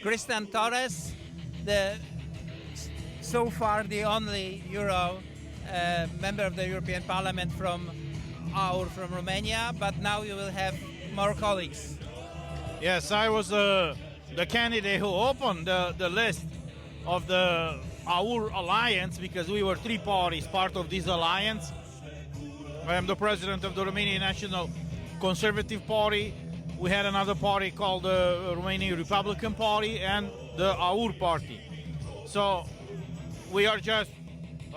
Christian Torres, so far the only Euro member of the European Parliament from Romania, but now you will have more colleagues. Yes, I was the candidate who opened the list of the AUR alliance, because we were three parties part of this alliance. I am the president of the Romanian National Conservative Party. We had another party called the Romanian Republican Party and the AUR party. So we are just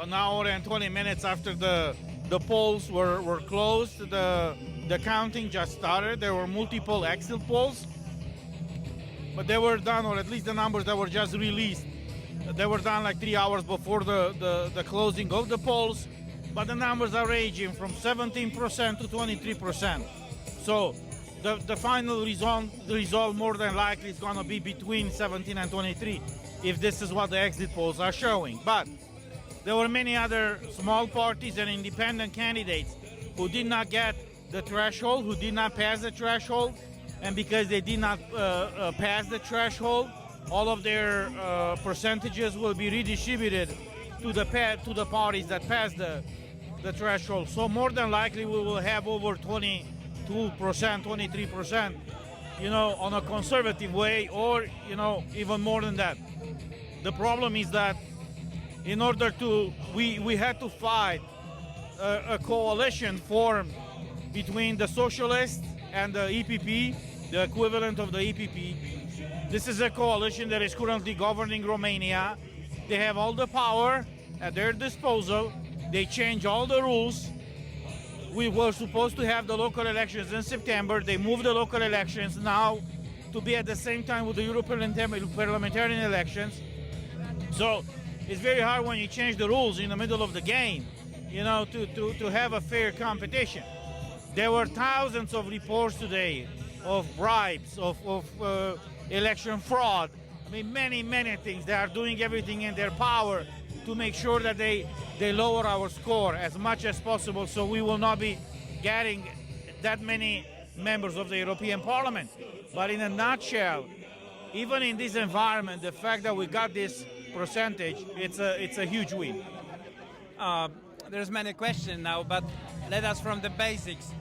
an hour and 20 minutes after the polls were closed. The counting just started. There were multiple exit polls, but they were done, or at least the numbers that were just released, they were done like 3 hours before the closing of the polls. But the numbers are ranging from 17% to 23%. So the final result more than likely is going to be between 17 and 23, if this is what the exit polls are showing. But there were many other small parties and independent candidates who did not get the threshold, who did not pass the threshold, and because they did not pass the threshold, all of their percentages will be redistributed to the parties that passed the threshold. So more than likely we will have over 22%, 23%, on a conservative way, or, even more than that. The problem is that in order to, we had to fight a coalition formed between the Socialists and the EPP, the equivalent of the EPP. This is a coalition that is currently governing Romania. They have all the power at their disposal. They change all the rules. We were supposed to have the local elections in September. They moved the local elections now to be at the same time with the European parliamentarian elections. So it's very hard when you change the rules in the middle of the game, to have a fair competition. There were thousands of reports today of bribes, of election fraud. I mean, many things. They are doing everything in their power to make sure that they lower our score as much as possible, so we will not be getting that many members of the European Parliament. But in a nutshell, even in this environment, the fact that we got this percentage, it's a huge win. There's many questions now, but let us from the basics.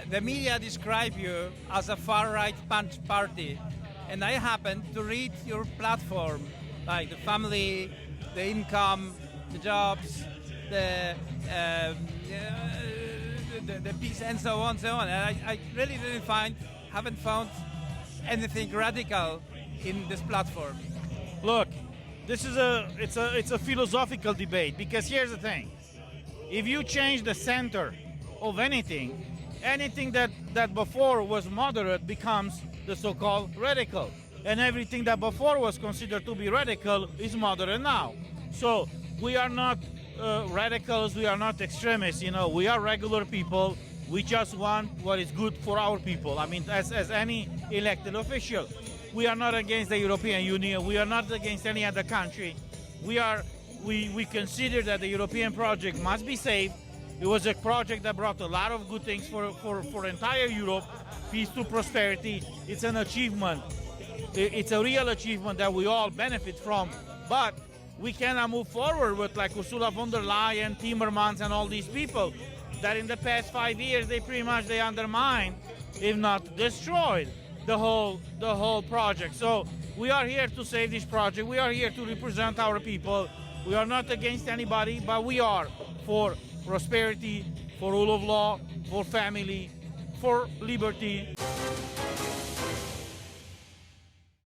The media describe you as a far-right punch party, and I happened to read your platform, like the family, the income, the jobs, the peace, and so on, so on. And I really haven't found anything radical in this platform. Look, this is it's a philosophical debate, because here's the thing: if you change the center of anything that before was moderate becomes the so-called radical, and everything that before was considered to be radical is moderate now. So we are not radicals, we are not extremists, we are regular people. We just want what is good for our people. I mean, as any elected official. We are not against the European Union, we are not against any other country. We consider that the European project must be saved. It was a project that brought a lot of good things for entire Europe, peace to prosperity. It's an achievement. It's a real achievement that we all benefit from. But we cannot move forward with like Ursula von der Leyen, Timmermans, and all these people that in the past 5 years they undermined, if not destroyed, the whole project. So we are here to save this project. We are here to represent our people. We are not against anybody, but we are for prosperity, for rule of law, for family, for liberty.